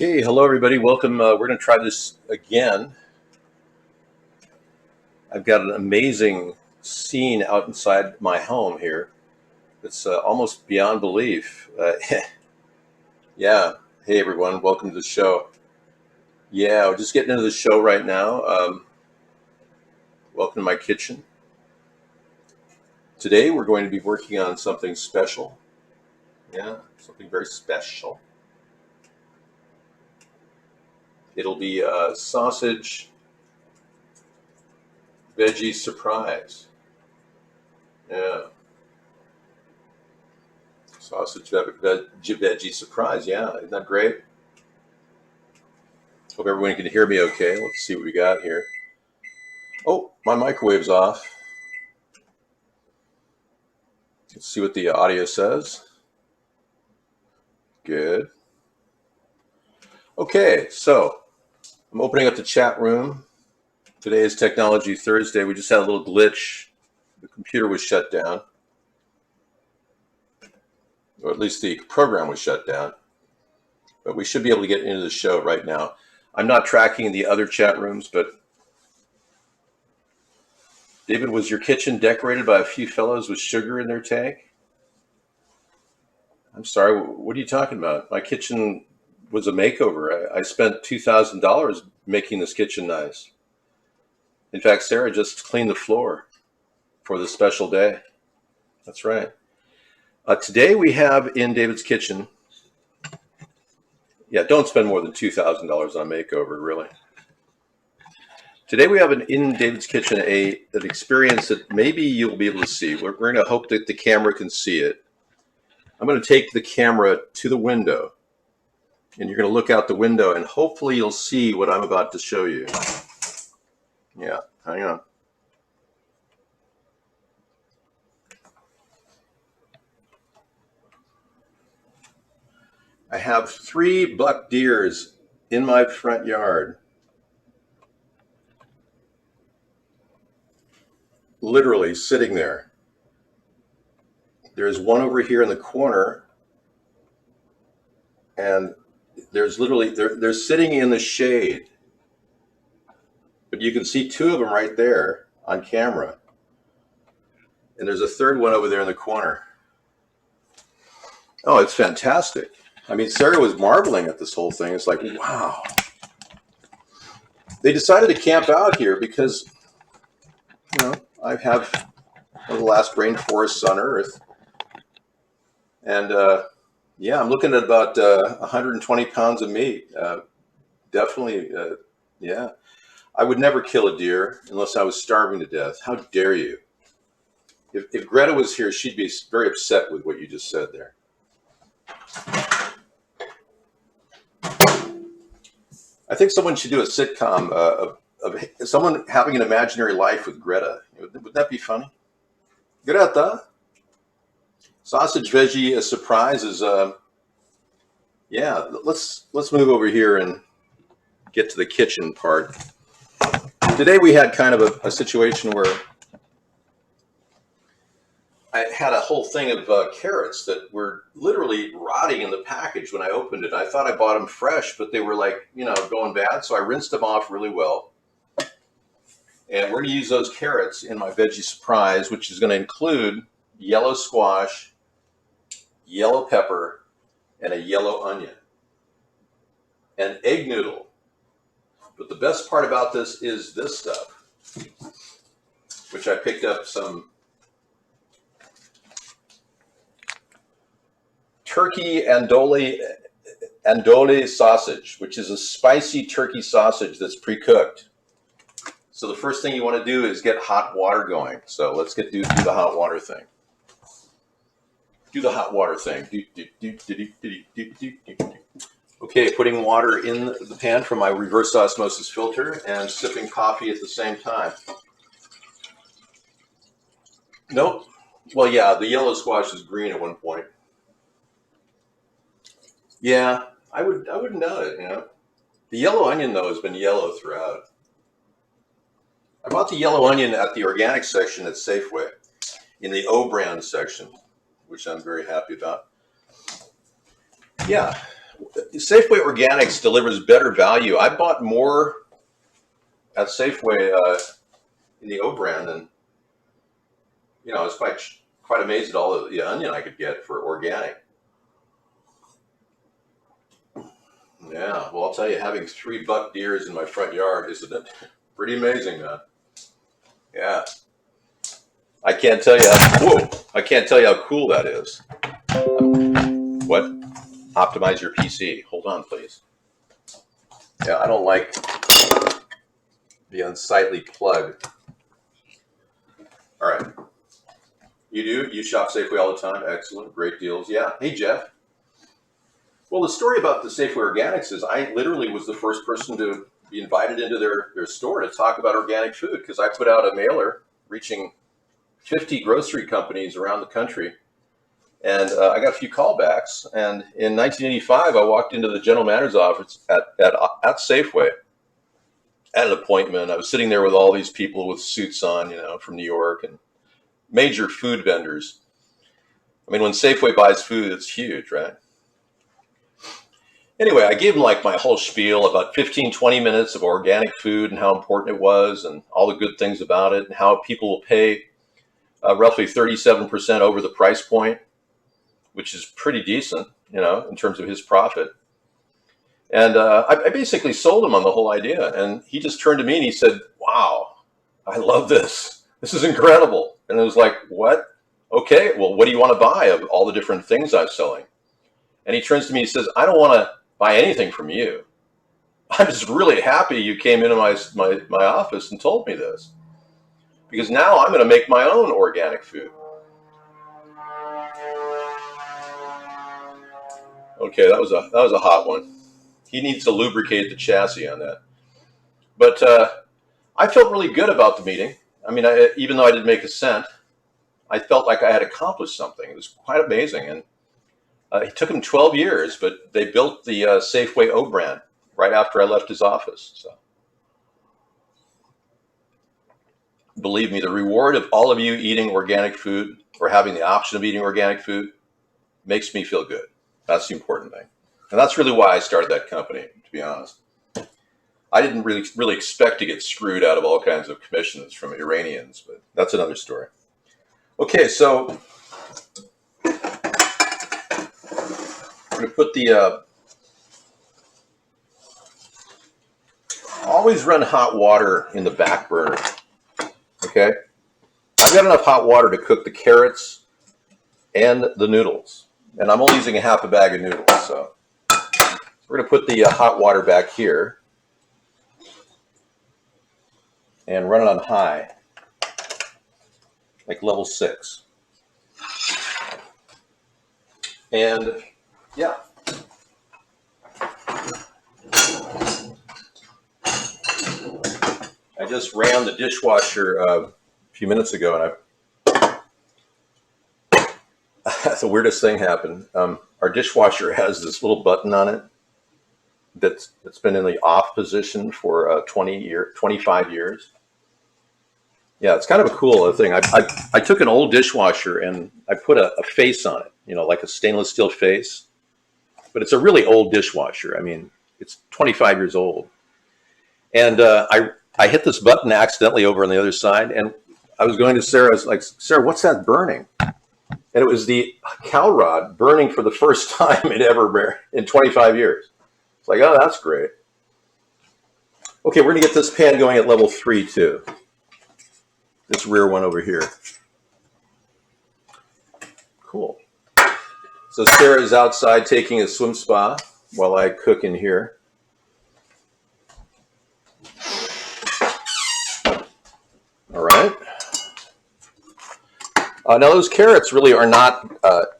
Okay, hello everybody. Welcome. We're going to try this again. I've got an amazing scene out inside my home here. It's almost beyond belief. Yeah. Hey everyone. Welcome to the show. Yeah, we're just getting into the show right now. Welcome to my kitchen. Today we're going to be working on something special. Yeah, something very special. It'll be a sausage veggie surprise. Yeah. Veggie surprise. Yeah, isn't that great? Hope everyone can hear me okay. Let's see what we got here. Oh, my microwave's off. Let's see what the audio says. Good. Okay, so I'm opening up the chat room. Today is Technology Thursday. We just had a little glitch. The computer was shut down. Or at least the program was shut down. But we should be able to get into the show right now. I'm not tracking the other chat rooms, but David, was your kitchen decorated by a few fellows with sugar in their tank? I'm sorry, what are you talking about? My kitchen was a makeover. I spent $2,000 making this kitchen nice. In fact, Sarah just cleaned the floor for this special day. That's right. Today we have in David's kitchen, yeah, don't spend more than $2,000 on a makeover, really. Today we have in David's kitchen an experience that maybe you'll be able to see. We're going to hope that the camera can see it. I'm going to take the camera to the window, and you're going to look out the window, and hopefully you'll see what I'm about to show you. Yeah, hang on. I have 3 buck deers in my front yard, literally sitting there. There's one over here in the corner, and there's literally, they're sitting in the shade. But you can see 2 of them right there on camera. And there's a third one over there in the corner. Oh, it's fantastic. I mean, Sarah was marveling at this whole thing. It's like, wow. They decided to camp out here because, I have one of the last rainforests on Earth. And yeah, I'm looking at about 120 pounds of meat. Definitely, yeah. I would never kill a deer unless I was starving to death. How dare you? If Greta was here, she'd be very upset with what you just said there. I think someone should do a sitcom of someone having an imaginary life with Greta. Would that be funny? Greta? Sausage veggie a surprise is, yeah, let's move over here and get to the kitchen part. Today we had kind of a situation where I had a whole thing of carrots that were literally rotting in the package when I opened it. I thought I bought them fresh, but they were like, going bad. So I rinsed them off really well. And we're going to use those carrots in my veggie surprise, which is going to include yellow squash, yellow pepper, and a yellow onion, and egg noodle. But the best part about this is this stuff, which I picked up some turkey andouille sausage, which is a spicy turkey sausage that's pre-cooked. So the first thing you want to do is get hot water going. So let's do the hot water thing. Do the hot water thing. Okay, putting water in the pan from my reverse osmosis filter and sipping coffee at the same time. Nope. Well, yeah, the yellow squash was green at one point. Yeah, I wouldn't know it, The yellow onion, though, has been yellow throughout. I bought the yellow onion at the organic section at Safeway, in the O brand section, which I'm very happy about. Yeah, Safeway Organics delivers better value. I bought more at Safeway in the O brand than, I was quite amazed at all the onion I could get for organic. Yeah, well, I'll tell you, having 3 buck deers in my front yard isn't it pretty amazing, man? Yeah, I can't tell you. Whoa, I can't tell you how cool that is. What? Optimize your PC. Hold on, please. Yeah, I don't like the unsightly plug. All right. You do? You shop Safeway all the time? Excellent. Great deals. Yeah. Hey, Jeff. Well, the story about the Safeway Organics is I literally was the first person to be invited into their store to talk about organic food because I put out a mailer reaching 50 grocery companies around the country. And I got a few callbacks. And in 1985, I walked into the general manager's office at Safeway at an appointment. I was sitting there with all these people with suits on, from New York and major food vendors. I mean, when Safeway buys food, it's huge, right? Anyway, I gave them like my whole spiel, about 15, 20 minutes of organic food and how important it was and all the good things about it and how people will pay roughly 37% over the price point, which is pretty decent, in terms of his profit. And I basically sold him on the whole idea. And he just turned to me and he said, wow, I love this. This is incredible. And I was like, what? Okay, well, what do you want to buy of all the different things I'm selling? And he turns to me and says, I don't want to buy anything from you. I'm just really happy you came into my office and told me this. Because now I'm going to make my own organic food. Okay, that was a hot one. He needs to lubricate the chassis on that. But I felt really good about the meeting. I mean, even though I didn't make a cent, I felt like I had accomplished something. It was quite amazing. And it took him 12 years, but they built the Safeway O brand right after I left his office. So, believe me, the reward of all of you eating organic food or having the option of eating organic food makes me feel good. That's the important thing. And that's really why I started that company, to be honest. I didn't really expect to get screwed out of all kinds of commissions from Iranians, but that's another story. Okay, so I'm going to put the, always run hot water in the back burner, okay? I've got enough hot water to cook the carrots and the noodles, and I'm only using a half a bag of noodles, so we're going to put the hot water back here and run it on high, like level 6. And yeah. I just ran the dishwasher a few minutes ago, and the weirdest thing happened. Our dishwasher has this little button on it that's been in the off position for 25 years. Yeah, it's kind of a cool thing. I took an old dishwasher and I put a face on it, like a stainless steel face. But it's a really old dishwasher. I mean, it's 25 years old. And I hit this button accidentally over on the other side. And I was going to Sarah. I was like, Sarah, what's that burning? And it was the cow rod burning for the first time in 25 years. It's like, oh, that's great. Okay, we're going to get this pan going at level 3 too. This rear one over here. Cool. So Sarah is outside taking a swim spa while I cook in here. All right. Now those carrots really are not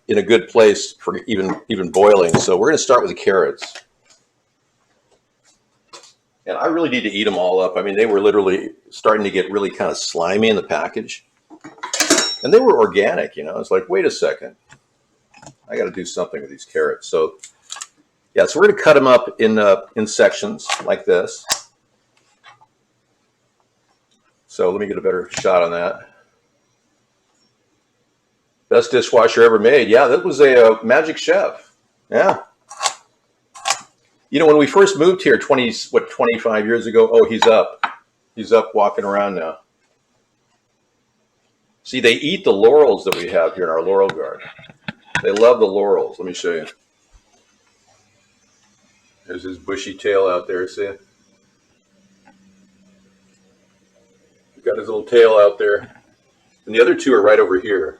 in a good place for even boiling, so we're going to start with the carrots. And I really need to eat them all up. I mean, they were literally starting to get really kind of slimy in the package. And they were organic, It's like, wait a second. I got to do something with these carrots. So, yeah, so we're going to cut them up in sections like this. So let me get a better shot on that. Best dishwasher ever made. Yeah, that was a Magic Chef. Yeah. You know, when we first moved here 25 years ago, oh, he's up. He's up walking around now. See, they eat the laurels that we have here in our laurel garden. They love the laurels. Let me show you. There's his bushy tail out there, see it? He's got his little tail out there. And the other two are right over here.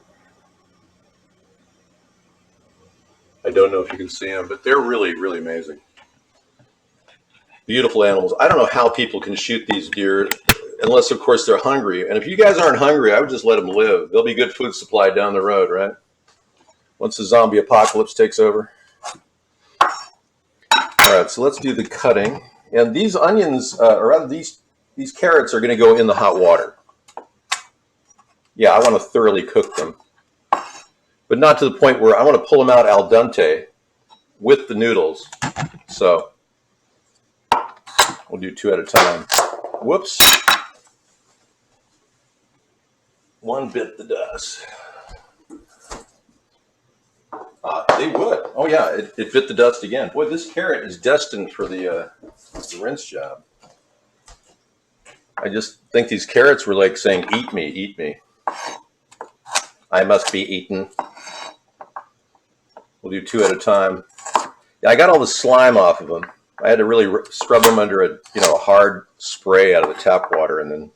I don't know if you can see them, but they're really, really amazing. Beautiful animals. I don't know how people can shoot these deer, unless, of course, they're hungry. And if you guys aren't hungry, I would just let them live. There'll be good food supply down the road, right? Once the zombie apocalypse takes over. All right, so let's do the cutting. And these onions, or rather these carrots are going to go in the hot water. Yeah, I want to thoroughly cook them. But not to the point where I want to pull them out al dente with the noodles. So we'll do 2 at a time. Whoops. One bit the dust. They would. Oh yeah, it bit the dust again. Boy, this carrot is destined for the rinse job. I just think these carrots were like saying, "Eat me, eat me. I must be eaten." We'll do 2 at a time. Yeah, I got all the slime off of them. I had to really scrub them under a hard spray out of the tap water, and then,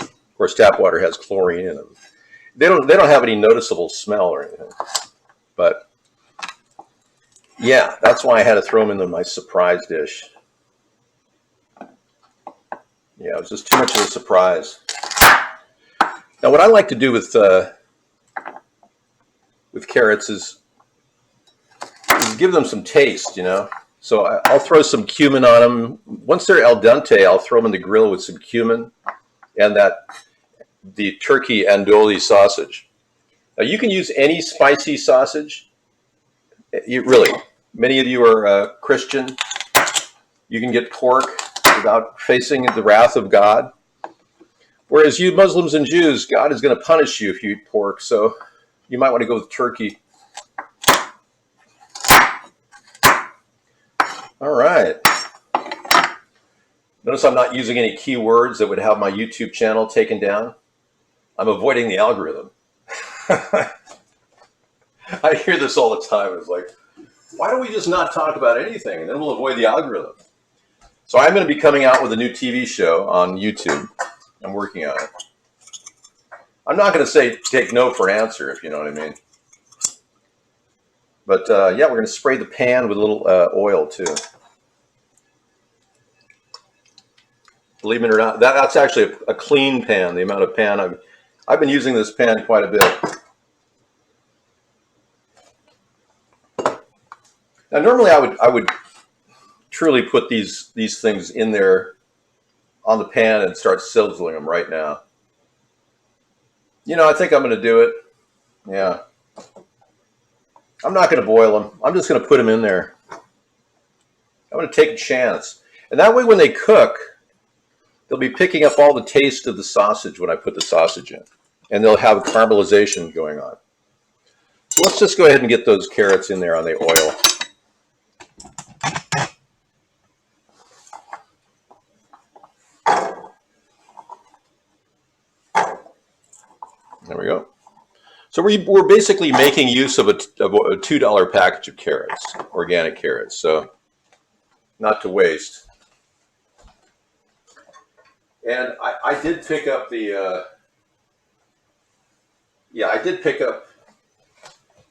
of course, tap water has chlorine in them. They don't have any noticeable smell or anything. But yeah, that's why I had to throw them into my surprise dish. Yeah, it was just too much of a surprise. Now, what I like to do with carrots is give them some taste, So I'll throw some cumin on them. Once they're al dente, I'll throw them in the grill with some cumin and the turkey andouille sausage. Now, you can use any spicy sausage. Really, many of you are Christian. You can get pork without facing the wrath of God. Whereas you Muslims and Jews, God is going to punish you if you eat pork. So you might want to go with turkey. All right. Notice I'm not using any keywords that would have my YouTube channel taken down. I'm avoiding the algorithm. I hear this all the time. It's like, why don't we just not talk about anything, and then we'll avoid the algorithm? So I'm going to be coming out with a new TV show on YouTube. I'm working on it. I'm not going to say take no for an answer, if you know what I mean. But yeah, we're going to spray the pan with a little oil too. Believe it or not, that's actually a clean pan. The amount of pan I've been using this pan quite a bit. Now, normally I would truly put these things in there on the pan and start sizzling them right now. I think I'm going to do it. Yeah. I'm not going to boil them. I'm just going to put them in there. I'm going to take a chance. And that way when they cook, they'll be picking up all the taste of the sausage when I put the sausage in. And they'll have caramelization going on. So let's just go ahead and get those carrots in there on the oil. There we go. So we're basically making use of a $2 package of carrots, organic carrots. So not to waste. And I did pick up the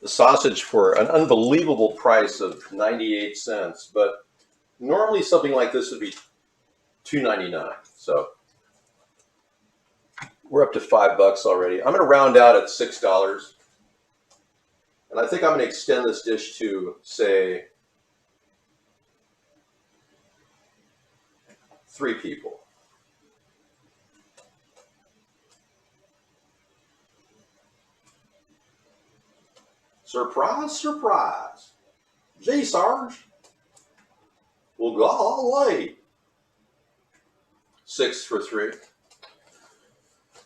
sausage for an unbelievable price of 98 cents. But normally something like this would be $2.99. So we're up to $5 already. I'm going to round out at $6. And I think I'm going to extend this dish to, say, 3 people. Surprise, surprise. Gee, Sarge. Well, golly. 6 for 3.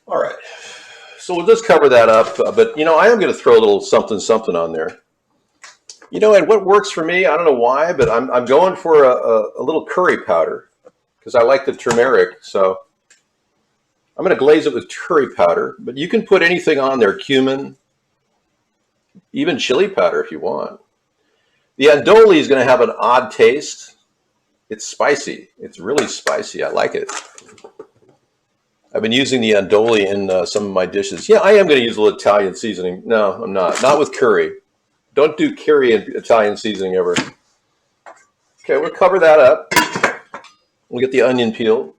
All right. So we'll just cover that up. But, I am going to throw a little something on there. You know, and what works for me, I don't know why, but I'm going for a little curry powder because I like the turmeric. So I'm going to glaze it with curry powder, but you can put anything on there, cumin, even chili powder if you want. The andouille is going to have an odd taste. It's spicy. It's really spicy. I like it. I've been using the andouille in some of my dishes. Yeah, I am going to use a little Italian seasoning. No, I'm not. Not with curry. Don't do curry and Italian seasoning ever. Okay, we'll cover that up. We'll get the onion peeled.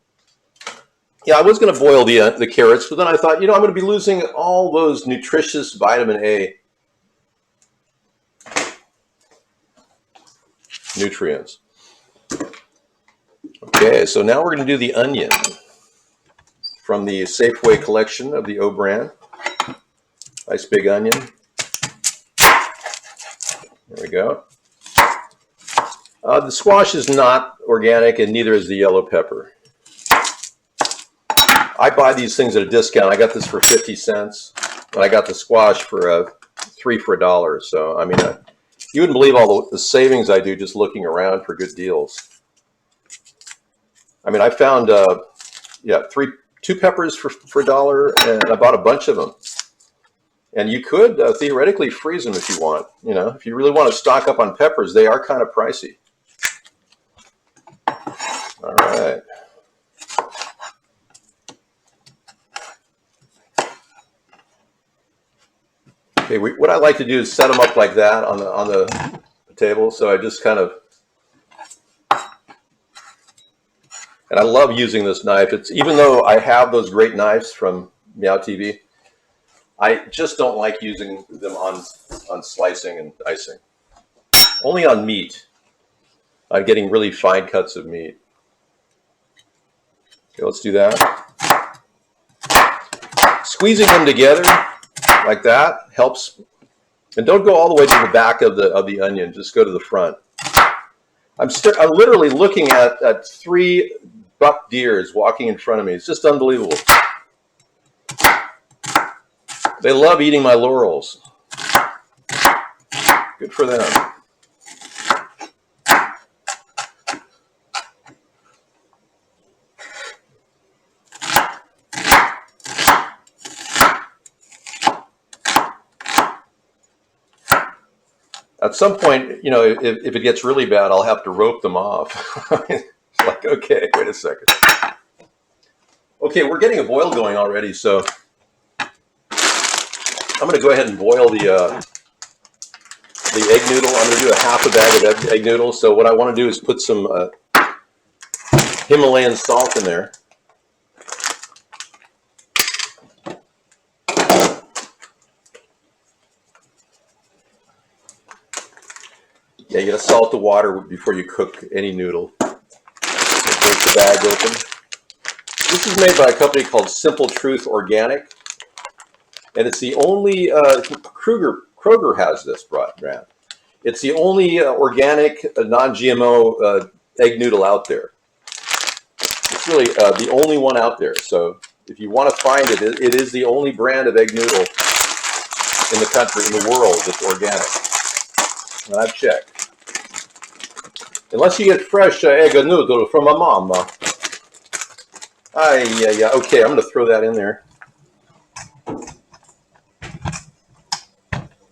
Yeah, I was going to boil the carrots, but then I thought, you know, I'm going to be losing all those nutritious vitamin A nutrients. Okay, so now we're going to do the onion from the Safeway collection of the O brand. Nice big onion. There we go. The squash is not organic, and neither is the yellow pepper. I buy these things at a discount. I got this for 50 cents, and I got the squash for 3 for $1. So, I mean, you wouldn't believe all the savings I do just looking around for good deals. I mean, I found, two peppers for $1, and I bought a bunch of them. And you could theoretically freeze them if you want. You know, if you really want to stock up on peppers, they are kind of pricey. All right. Okay, what I like to do is set them up like that on the table. So I just kind of, and I love using this knife. It's even though I have those great knives from Meow TV, I just don't like using them on slicing and dicing. Only on meat. I'm getting really fine cuts of meat. Okay, let's do that. Squeezing them together like that helps. And don't go all the way to the back of the onion. Just go to the front. I'm literally looking at 3 buck deers walking in front of me. It's just unbelievable. They love eating my laurels. Good for them. At some point, you know, if it gets really bad, I'll have to rope them off. Like, okay, wait a second. Okay, we're getting a boil going already, so I'm going to go ahead and boil the egg noodle. I'm going to do a half a bag of egg noodles. So what I want to do is put some Himalayan salt in there. Yeah, you got to salt the water before you cook any noodle. Break the bag open. This is made by a company called Simple Truth Organic, and it's the only Kroger has this brand. It's the only organic, non-GMO egg noodle out there. It's really the only one out there. So if you want to find it, it is the only brand of egg noodle in the country, in the world, that's organic. And I've checked. Unless you get fresh egg noodle from a mama. Yeah. Okay, I'm going to throw that in there.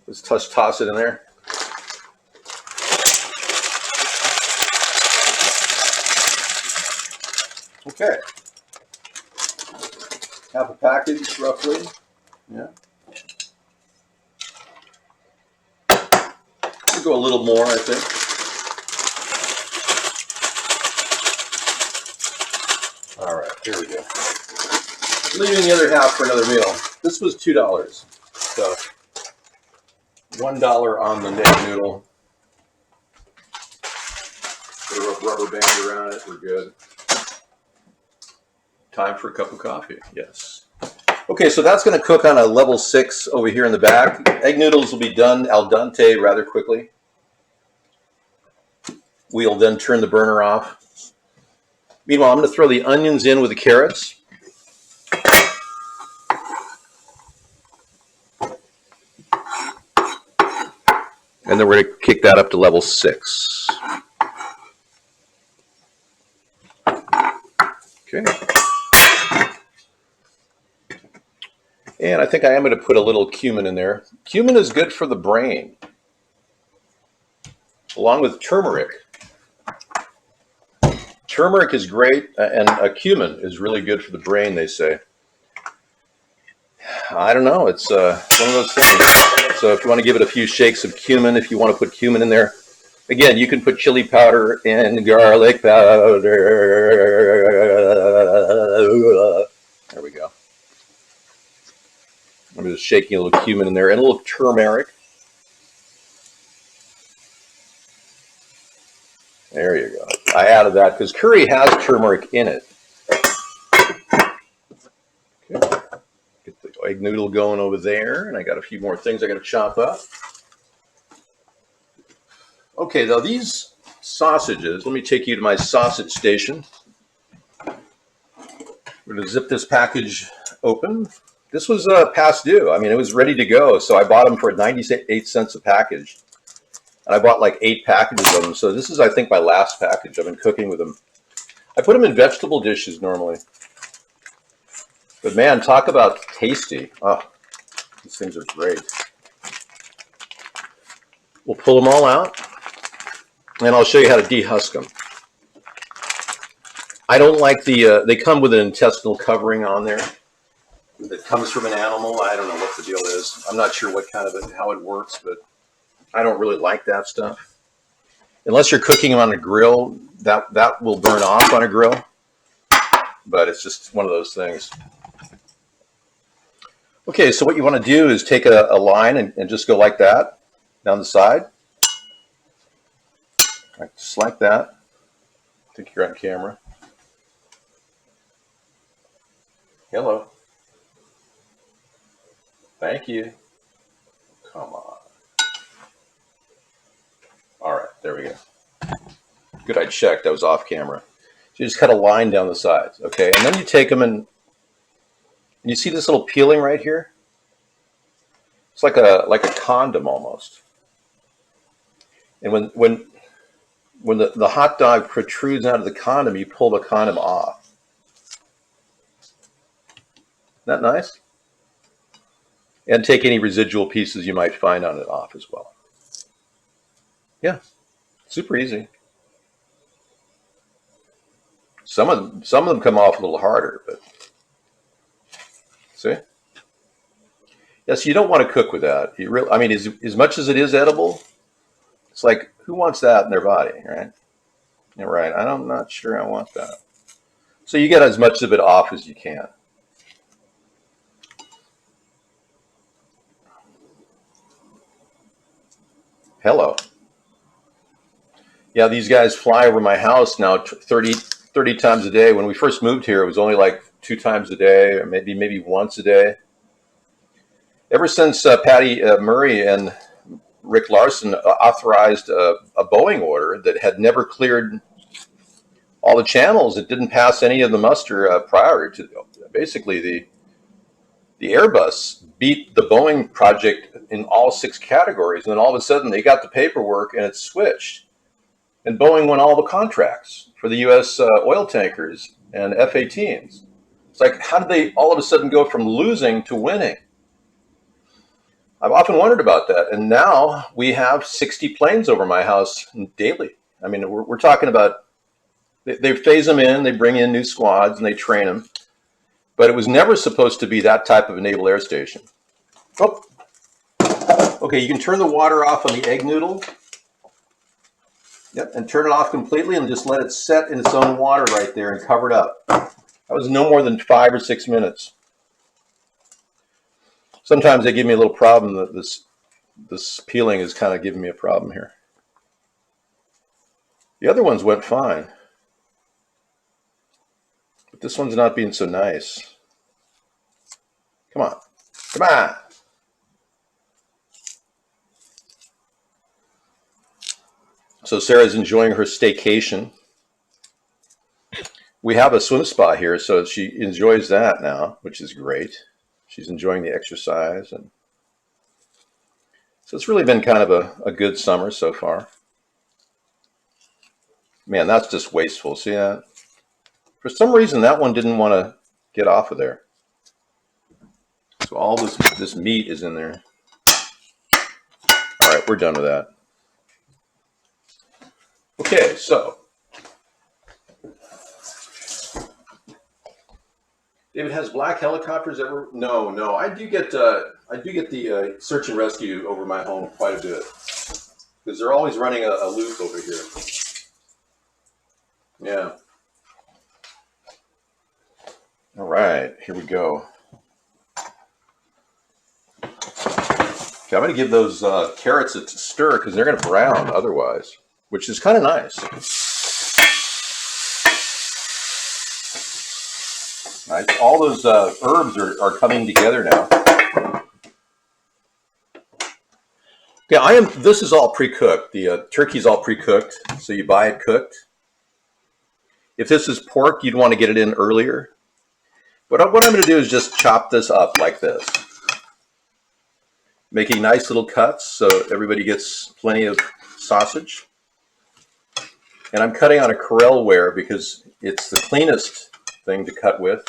Let's toss it in there. Okay. Half a package, roughly. Yeah. We'll go a little more, I think. All right, here we go. Leaving the other half for another meal. This was $2. So $1 on the egg noodle. Put a rubber band around it. We're good. Time for a cup of coffee. Yes. Okay, so that's going to cook on a level 6 over here in the back. Egg noodles will be done al dente rather quickly. We'll then turn the burner off. Meanwhile, I'm going to throw the onions in with the carrots. And then we're going to kick that up to level 6. Okay. And I think I am going to put a little cumin in there. Cumin is good for the brain, along with turmeric. Turmeric is great, and cumin is really good for the brain, they say. I don't know. It's one of those things. So if you want to give it a few shakes of cumin, if you want to put cumin in there, again, you can put chili powder and garlic powder. There we go. I'm just shaking a little cumin in there and a little turmeric. There you go. I added that because curry has turmeric in it. Okay. Get the egg noodle going over there, and I got a few more things I got to chop up. Okay, now these sausages, let me take you to my sausage station. We're going to zip this package open. This was past due. I mean, it was ready to go, so I bought them for 98 cents a package. And I bought like 8 packages of them. So this is, I think, my last package. I've been cooking with them. I put them in vegetable dishes normally. But man, talk about tasty. Oh, these things are great. We'll pull them all out, and I'll show you how to dehusk them. I don't like the, they come with an intestinal covering on there that comes from an animal. I don't know what the deal is. I'm not sure what kind of it, how it works, but I don't really like that stuff. Unless you're cooking them on a grill, that will burn off on a grill. But it's just one of those things. Okay, so what you want to do is take a line and just go like that down the side. Right, just like that. I think you're on camera. Hello. Thank you. Come on. All right, there we go. Good, I checked. I was off camera. So you just cut a line down the sides, okay? And then you take them and you see this little peeling right here? It's like a condom almost. And when the hot dog protrudes out of the condom, you pull the condom off. Isn't that nice? And take any residual pieces you might find on it off as well. Yeah, super easy. Some of them come off a little harder, but see? Yes, you don't want to cook with that. You really, I mean, as much as it is edible, it's like, who wants that in their body, right? Yeah, right. I'm not sure I want that. So you get as much of it off as you can. Hello. Yeah, these guys fly over my house now 30 times a day. When we first moved here, it was only like 2 times a day, or maybe once a day. Ever since Patty Murray and Rick Larson authorized a Boeing order that had never cleared all the channels, it didn't pass any of the muster prior to, basically the Airbus beat the Boeing project in all 6 categories, and then all of a sudden they got the paperwork and it switched. And Boeing won all the contracts for the U.S. Oil tankers and F-18s. It's like, how did they all of a sudden go from losing to winning? I've often wondered about that. And now we have 60 planes over my house daily. I mean, we're talking about, they phase them in, they bring in new squads, and they train them. But it was never supposed to be that type of a naval air station. Oh, okay, you can turn the water off on the egg noodle. Yep, and turn it off completely and just let it set in its own water right there and cover it up. That was no more than 5 or 6 minutes. Sometimes they give me a little problem that this peeling is kind of giving me a problem here. The other ones went fine. But this one's not being so nice. Come on. Come on. So Sarah's enjoying her staycation. We have a swim spa here, so she enjoys that now, which is great. She's enjoying the exercise. And So it's really been kind of a good summer so far. Man, that's just wasteful. See that? For some reason, that one didn't want to get off of there. So all this meat is in there. All right, we're done with that. Okay, so David, has black helicopters ever? No. I do get the search and rescue over my home quite a bit because they're always running a loop over here. Yeah. All right, here we go. Okay, I'm going to give those carrots a stir because they're going to brown otherwise, which is kind of nice. Right, all those herbs are coming together now. Okay, this is all pre-cooked. The turkey's all pre-cooked, so you buy it cooked. If this is pork, you'd want to get it in earlier. What I'm going to do is just chop this up like this, making nice little cuts so everybody gets plenty of sausage. And I'm cutting on a Corel ware because it's the cleanest thing to cut with.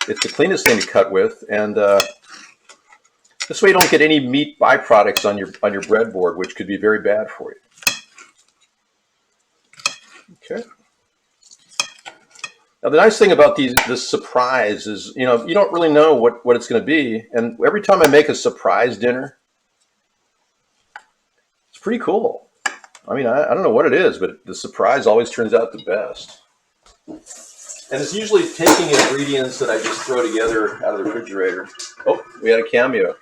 It's the cleanest thing to cut with, and this way you don't get any meat byproducts on your breadboard, which could be very bad for you. Okay. Now the nice thing about this surprise is, you don't really know what it's going to be, and every time I make a surprise dinner, it's pretty cool. I mean, I don't know what it is, but the surprise always turns out the best. And it's usually taking ingredients that I just throw together out of the refrigerator. Oh, we had a cameo.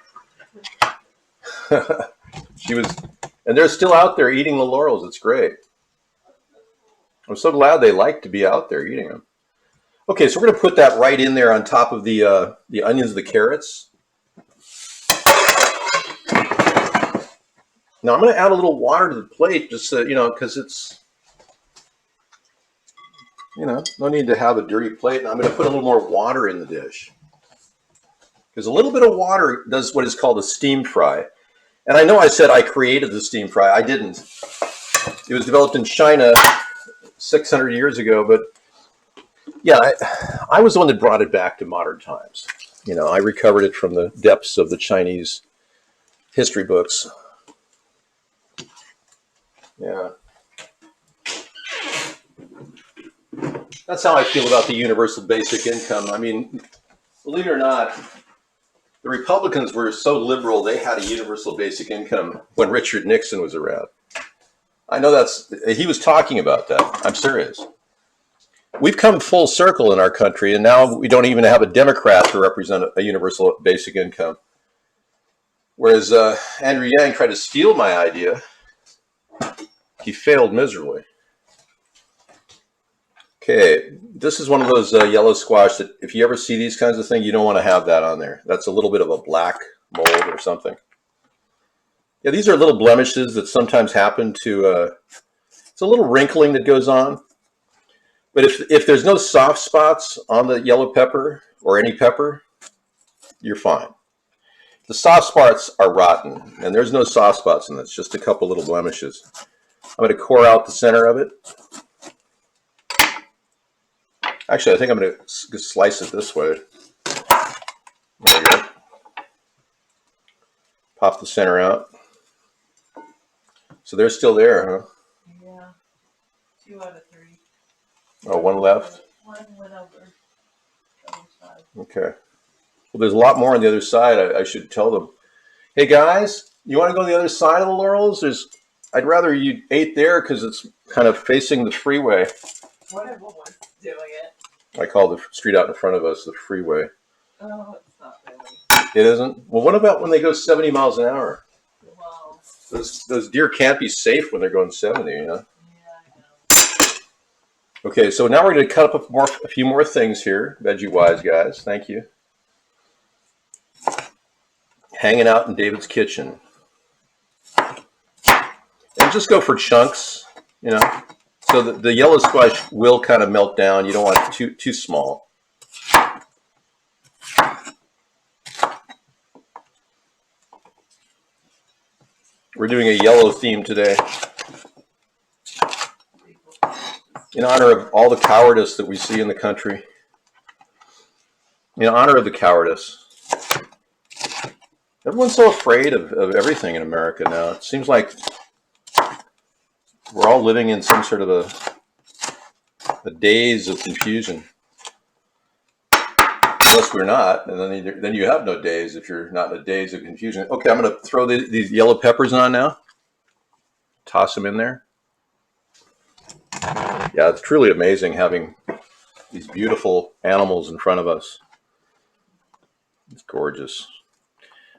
And they're still out there eating the laurels. It's great. I'm so glad they like to be out there eating them. Okay, so we're going to put that right in there on top of the onions, the carrots. Now I'm going to add a little water to the plate, just so, because it's, no need to have a dirty plate. And I'm going to put a little more water in the dish, because a little bit of water does what is called a steam fry. And I know I said I created the steam fry. I didn't. It was developed in China 600 years ago, but yeah, I was the one that brought it back to modern times. I recovered it from the depths of the Chinese history books. Yeah. That's how I feel about the universal basic income. I mean, believe it or not, the Republicans were so liberal, they had a universal basic income when Richard Nixon was around. I know he was talking about that. I'm serious. We've come full circle in our country, and now we don't even have a Democrat to represent a universal basic income. Whereas Andrew Yang tried to steal my idea, he failed miserably. Okay, this is one of those yellow squash that if you ever see these kinds of things, you don't want to have that on there. That's a little bit of a black mold or something. Yeah, these are little blemishes that sometimes happen to, it's a little wrinkling that goes on. But if there's no soft spots on the yellow pepper or any pepper, you're fine. The soft spots are rotten, and there's no soft spots in this, just a couple little blemishes. I'm going to core out the center of it. Actually, I think I'm going to slice it this way. There we go. Pop the center out. So they're still there, huh? Yeah. 2 out of 3. Oh, one left? One went over the other side. Okay. Well, there's a lot more on the other side. I should tell them. Hey, guys, you want to go to the other side of the laurels? I'd rather you ate there because it's kind of facing the freeway. Whatever one's doing it. I call the street out in front of us the freeway. Oh, it's not really. It isn't? Well, what about when they go 70 miles an hour? Wow. Those deer can't be safe when they're going 70, Yeah, I know. Okay, so now we're going to cut up a few more things here, veggie-wise, guys. Thank you. Hanging out in David's kitchen. And just go for chunks, So the yellow squash will kind of melt down. You don't want it too small. We're doing a yellow theme today in honor of all the cowardice that we see in the country. In honor of the cowardice. Everyone's so afraid of everything in America now. It seems like we're all living in some sort of a daze of confusion. Unless we're not, and then you have no days if you're not in a daze of confusion. Okay, I'm going to throw these yellow peppers on now. Toss them in there. Yeah, it's truly amazing having these beautiful animals in front of us. It's gorgeous.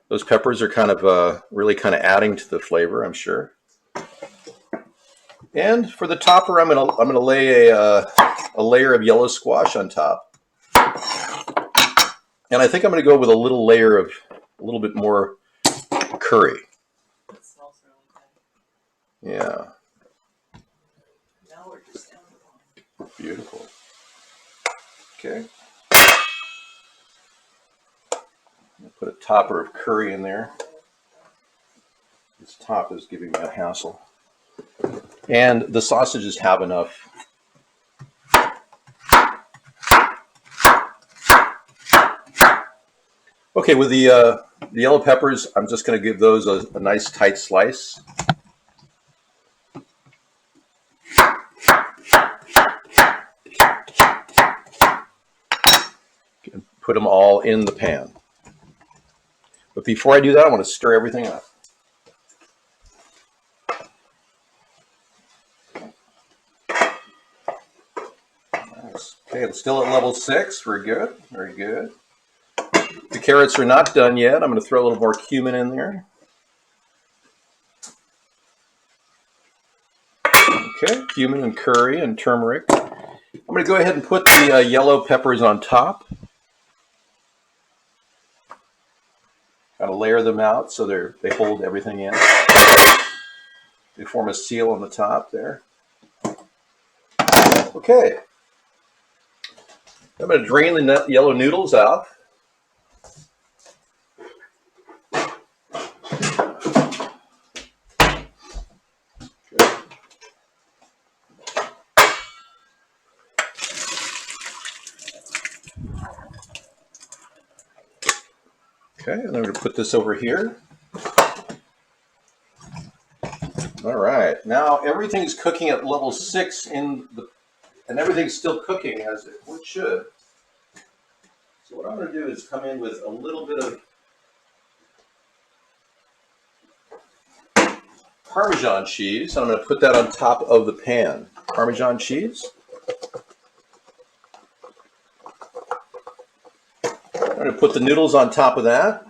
Those peppers are kind of really kind of adding to the flavor, I'm sure. And for the topper, I'm gonna lay a layer of yellow squash on top. And I think I'm going to go with a little layer of a little bit more curry. It smells really good. Yeah. Now we're just down to one. Beautiful. Okay. Put a topper of curry in there. This top is giving me a hassle. And the sausages have enough. Okay, with the yellow peppers, I'm just going to give those a nice tight slice. And put them all in the pan. But before I do that, I want to stir everything up. Nice. Okay, it's still at level 6. We're good. Very good. The carrots are not done yet. I'm going to throw a little more cumin in there. Okay, cumin and curry and turmeric. I'm going to go ahead and put the yellow peppers on top. Got to layer them out so they hold everything in. They form a seal on the top there. Okay. I'm going to drain the yellow noodles out. Okay, and I'm going to put this over here. All right, now everything's cooking at level 6 and everything's still cooking as it should. So what I'm going to do is come in with a little bit of Parmesan cheese. I'm going to put that on top of the pan. Parmesan cheese. I'm going to put the noodles on top of that.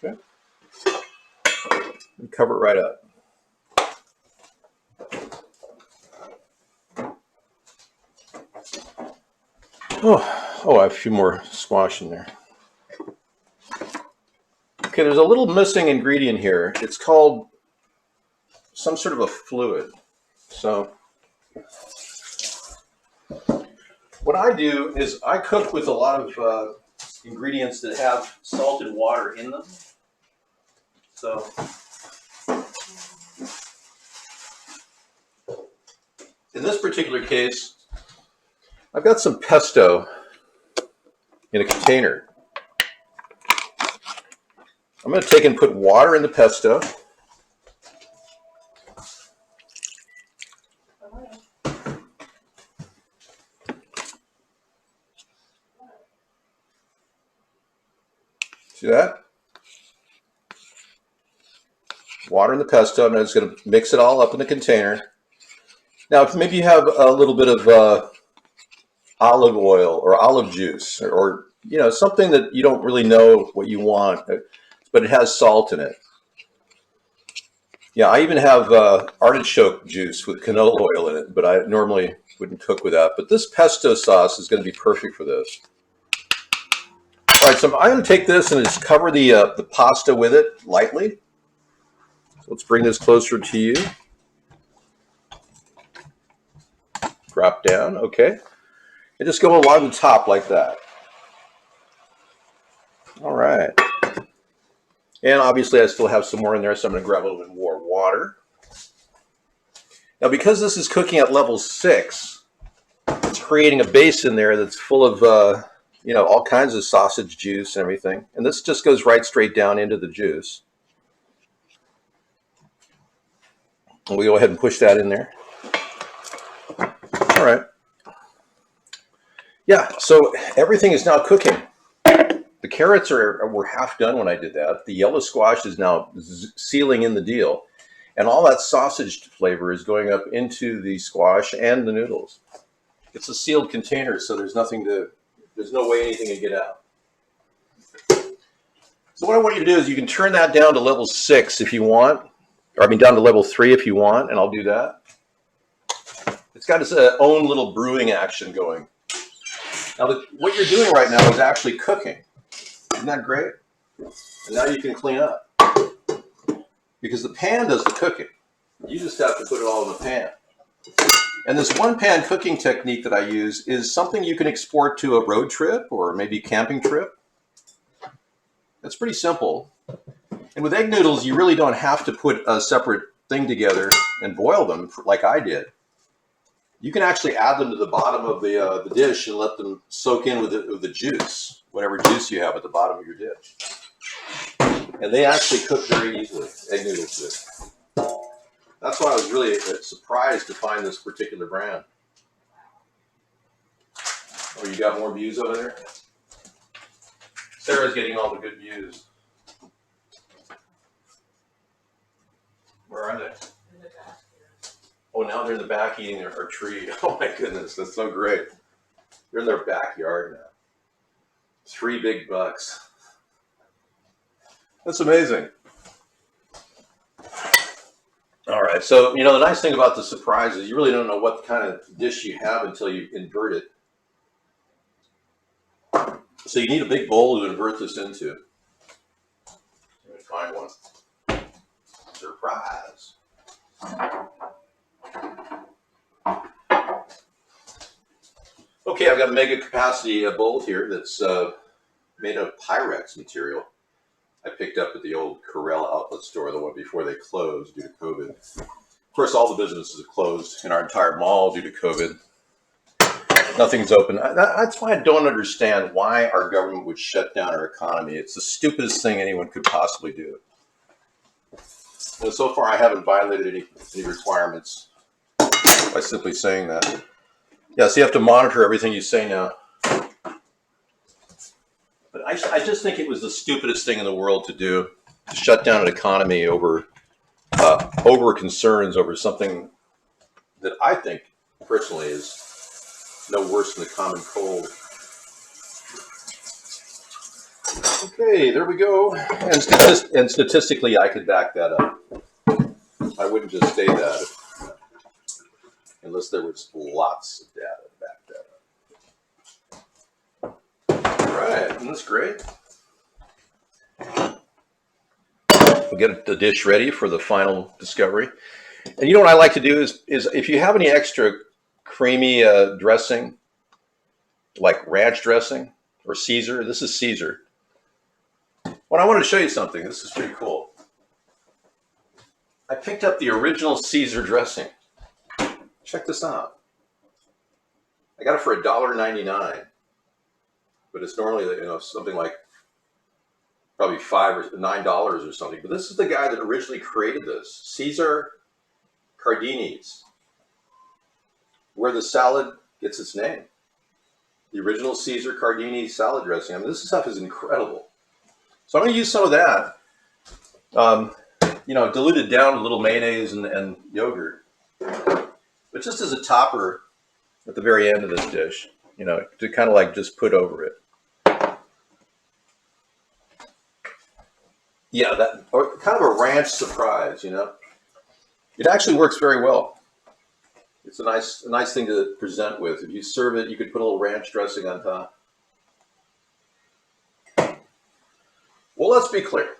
Okay. And cover it right up. Oh, I have a few more squash in there. Okay, there's a little missing ingredient here. It's called some sort of a fluid. So what I do is I cook with a lot of ingredients that have salted water in them. So in this particular case, I've got some pesto in a container. I'm going to take and put water in the pesto. See that? Water in the pesto. I'm just going to mix it all up in the container. Now, if maybe you have a little bit of olive oil or olive juice, or something that you don't really know what you want, but it has salt in it. Yeah, I even have artichoke juice with canola oil in it, but I normally wouldn't cook with that. But this pesto sauce is going to be perfect for this. All right, so I'm going to take this and just cover the pasta with it lightly. So let's bring this closer to you. Drop down, okay. And just go along the top like that. All right. And obviously I still have some more in there, so I'm going to grab a little bit more water. Now, because this is cooking at level 6, it's creating a base in there that's full of, all kinds of sausage juice and everything. And this just goes right straight down into the juice. And we go ahead and push that in there. All right. Yeah, so everything is now cooking. The carrots were half done when I did that. The yellow squash is now sealing in the deal. And all that sausage flavor is going up into the squash and the noodles. It's a sealed container, so there's no way anything can get out. So what I want you to do is you can turn that down to level 6 if you want, down to level 3 if you want, and I'll do that. It's got its own little brewing action going. Now, what you're doing right now is actually cooking. Isn't that great? And now you can clean up. Because the pan does the cooking. You just have to put it all in the pan. And this one-pan cooking technique that I use is something you can export to a road trip or maybe camping trip. It's pretty simple. And with egg noodles, you really don't have to put a separate thing together and boil them like I did. You can actually add them to the bottom of the dish and let them soak in with the juice, whatever juice you have at the bottom of your dish. And they actually cook very easily, egg noodles do. That's why I was really surprised to find this particular brand. Oh, you got more views over there? Sarah's getting all the good views. Where are they? In the back here. Oh, now they're in the back eating our tree. Oh my goodness, that's so great. They're in their backyard now. 3 big bucks. That's amazing. All right, so the nice thing about the surprise is you really don't know what kind of dish you have until you invert it. So you need a big bowl to invert this into. Let me find one. Surprise. Okay, I've got a mega capacity bowl here that's made of Pyrex material. I picked up at the old Corral outlet store, the one before they closed due to COVID. Of course, all the businesses have closed in our entire mall due to COVID. Nothing's open. That's why I don't understand why our government would shut down our economy. It's the stupidest thing anyone could possibly do. And so far, I haven't violated any requirements by simply saying that. Yeah, so you have to monitor everything you say now. But I just think it was the stupidest thing in the world to do, to shut down an economy over concerns over something that I think personally is no worse than the common cold. Okay, there we go. And statistically, I could back that up. I wouldn't just say that unless there was lots of data to back that up. All right, and that's great. We'll get the dish ready for the final discovery. And you know what I like to do is if you have any extra creamy dressing, like ranch dressing or Caesar, this is Caesar. Well, I wanted to show you something. This is pretty cool. I picked up the original Caesar dressing. Check this out. I got it for $1.99, but it's normally something like probably $5 or $9 or something. But this is the guy that originally created this, Caesar Cardinis, where the salad gets its name. The original Caesar Cardini salad dressing. I mean, this stuff is incredible. So I'm going to use some of that, diluted down a little mayonnaise and yogurt, but just as a topper at the very end of this dish, to kind of like just put over it. Yeah, or kind of a ranch surprise, It actually works very well. It's a nice thing to present with. If you serve it, you could put a little ranch dressing on top. Well, let's be clear.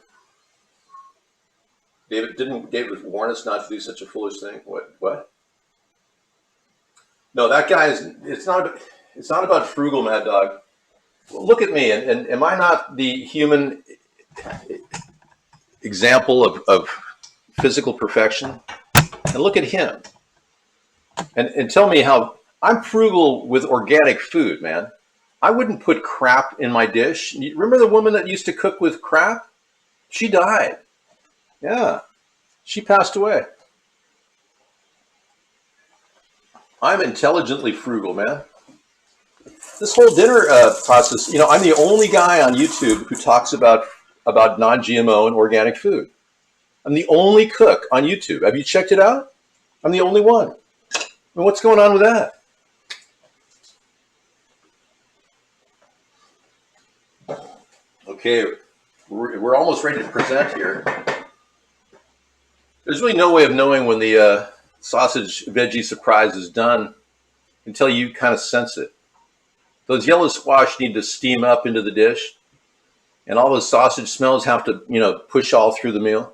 David warn us not to do such a foolish thing? What? No, that guy it's not about frugal, Mad Dog. Well, look at me, and am I not the human example of physical perfection. And look at him. And tell me how I'm frugal with organic food, man. I wouldn't put crap in my dish. Remember the woman that used to cook with crap? She died. Yeah, she passed away. I'm intelligently frugal, man. This whole dinner process, I'm the only guy on YouTube who talks about non-GMO and organic food. I'm the only cook on YouTube. Have you checked it out? I'm the only one. I mean, what's going on with that? Okay, we're almost ready to present here. There's really no way of knowing when the sausage veggie surprise is done until you kind of sense it. Those yellow squash need to steam up into the dish, and all those sausage smells have to, push all through the meal.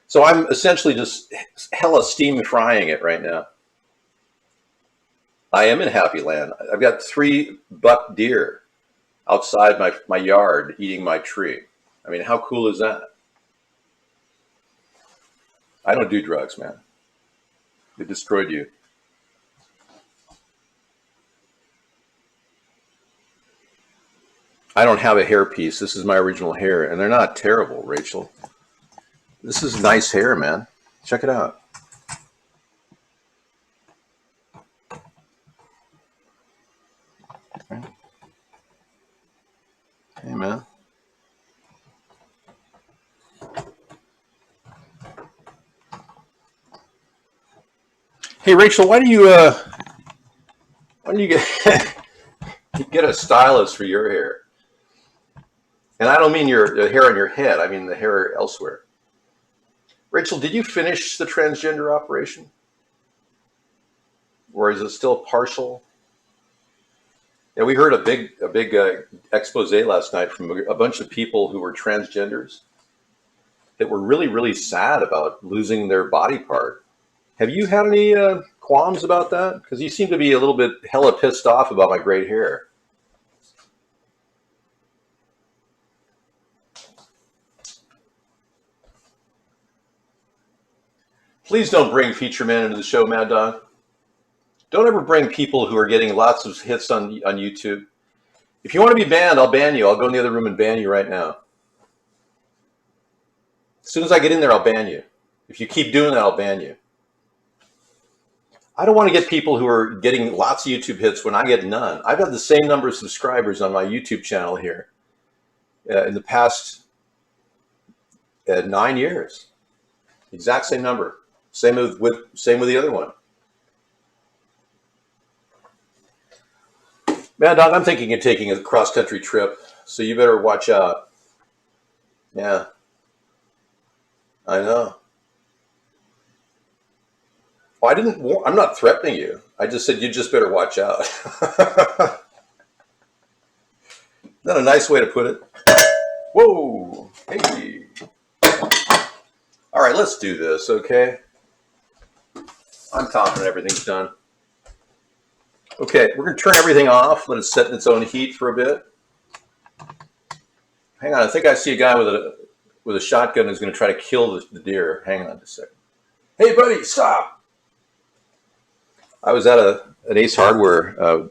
So I'm essentially just hella steam frying it right now. I am in happy land. I've got 3 buck deer outside my yard eating my tree. I mean, how cool is that? I don't do drugs, man. It destroyed you. I don't have a hair piece. This is my original hair, and they're not terrible, Rachel. This is nice hair, man. Check it out. Hey, man. Hey, Rachel, why do you get get a stylist for your hair? And I don't mean the hair on your head. I mean the hair elsewhere. Rachel, did you finish the transgender operation? Or is it still partial? Yeah, we heard a big expose last night from a bunch of people who were transgenders that were really, really sad about losing their body part. Have you had any qualms about that? Because you seem to be a little bit hella pissed off about my great hair. Please don't bring Feature Man into the show, Mad Dog. Don't ever bring people who are getting lots of hits on YouTube. If you want to be banned, I'll ban you. I'll go in the other room and ban you right now. As soon as I get in there, I'll ban you. If you keep doing that, I'll ban you. I don't want to get people who are getting lots of YouTube hits when I get none. I've had the same number of subscribers on my YouTube channel here in the past 9 years. Exact same number. Same with the other one. Man, Doc, I'm thinking of taking a cross-country trip, so you better watch out. Yeah, I know. Well, I'm not threatening you. I just said you just better watch out. Isn't that a nice way to put it? Whoa, hey. All right, let's do this, okay? I'm confident everything's done. Okay, we're going to turn everything off, let it set in its own heat for a bit. Hang on, I think I see a guy with a shotgun who's going to try to kill the deer. Hang on just a second. Hey, buddy, stop! I was at an Ace Hardware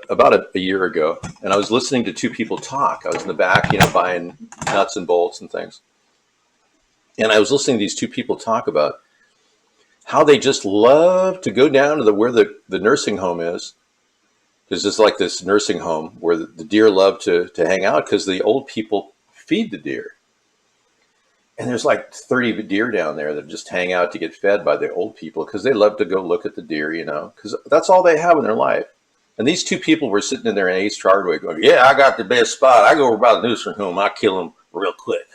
about a year ago, and I was listening to 2 people talk. I was in the back, buying nuts and bolts and things. And I was listening to these 2 people talk about how they just love to go down to where the nursing home is. There's just like this nursing home where the deer love to hang out because the old people feed the deer. And there's like 30 deer down there that just hang out to get fed by the old people because they love to go look at the deer, because that's all they have in their life. And these 2 people were sitting in there in Ace Hardware going, yeah, I got the best spot. I go over by the nursing home. I kill them real quick.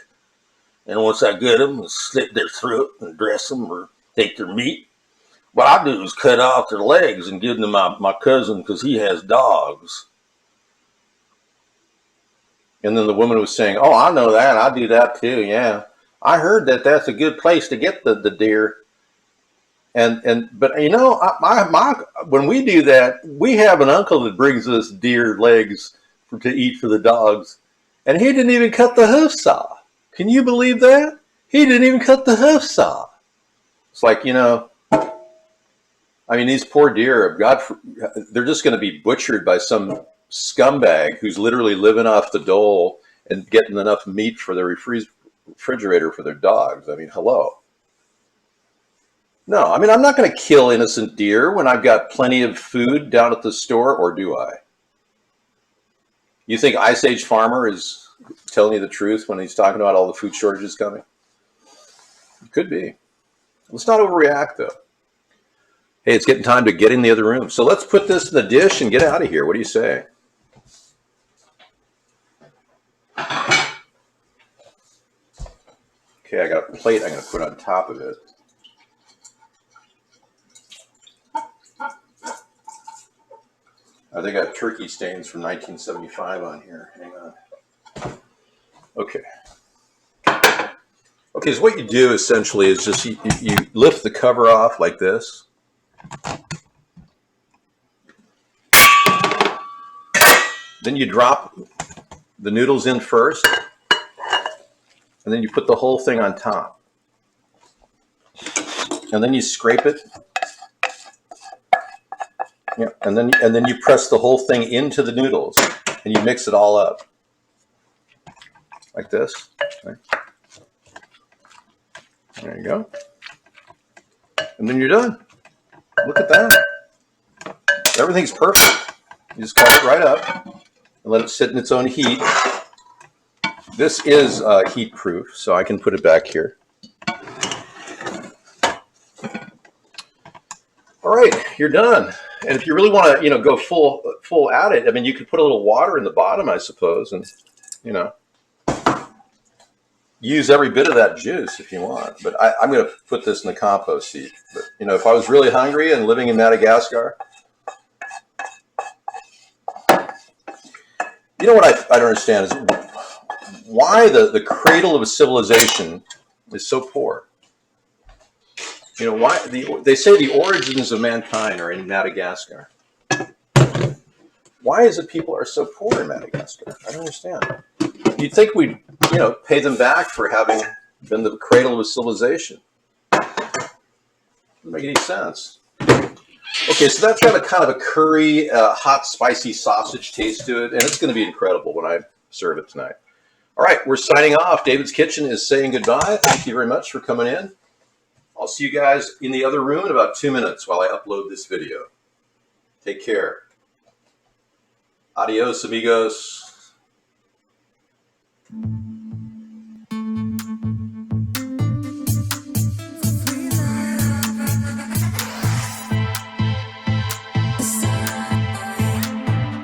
And once I get them, I slit their throat and dress them or take their meat. What I do is cut off their legs and give them to my cousin because he has dogs. And then the woman was saying, oh, I know that. I do that too, yeah. I heard that's a good place to get the deer. But when we do that, we have an uncle that brings us deer legs to eat for the dogs. And he didn't even cut the hoofs off. Can you believe that? He didn't even cut the hoofs off. It's like, I mean, these poor deer, they're just going to be butchered by some scumbag who's literally living off the dole and getting enough meat for their refrigerator for their dogs. I mean, hello. No, I mean, I'm not going to kill innocent deer when I've got plenty of food down at the store, or do I? You think Ice Age Farmer is telling you the truth when he's talking about all the food shortages coming? It could be. Let's not overreact, though. Hey, it's getting time to get in the other room. So let's put this in the dish and get out of here. What do you say? Okay, I got a plate I'm going to put on top of it. I think I have turkey stains from 1975 on here. Hang on. Okay. Okay, so what you do essentially is just you lift the cover off like this. Then you drop the noodles in first, and then you put the whole thing on top. And then you scrape it. Yeah, and then you press the whole thing into the noodles, and you mix it all up like this. Okay. There you go. And then you're done. Look at that. Everything's perfect. You just cover it right up and let it sit in its own heat. This is heat proof, so I can put it back here. All right, you're done. And if you really want to, go full at it, I mean, you could put a little water in the bottom, I suppose, and use every bit of that juice if you want. But I'm going to put this in the compost heap. But if I was really hungry and living in Madagascar, what I don't understand is why the cradle of a civilization is so poor. Why they say the origins of mankind are in Madagascar. Why is it people are so poor in Madagascar? I don't understand. You'd think we'd, pay them back for having been the cradle of a civilization. Doesn't make any sense. Okay, so that's got a kind of a curry, hot, spicy sausage taste to it, and it's going to be incredible when I serve it tonight. All right, we're signing off. David's Kitchen is saying goodbye. Thank you very much for coming in. I'll see you guys in the other room in about 2 minutes while I upload this video. Take care. Adios, amigos.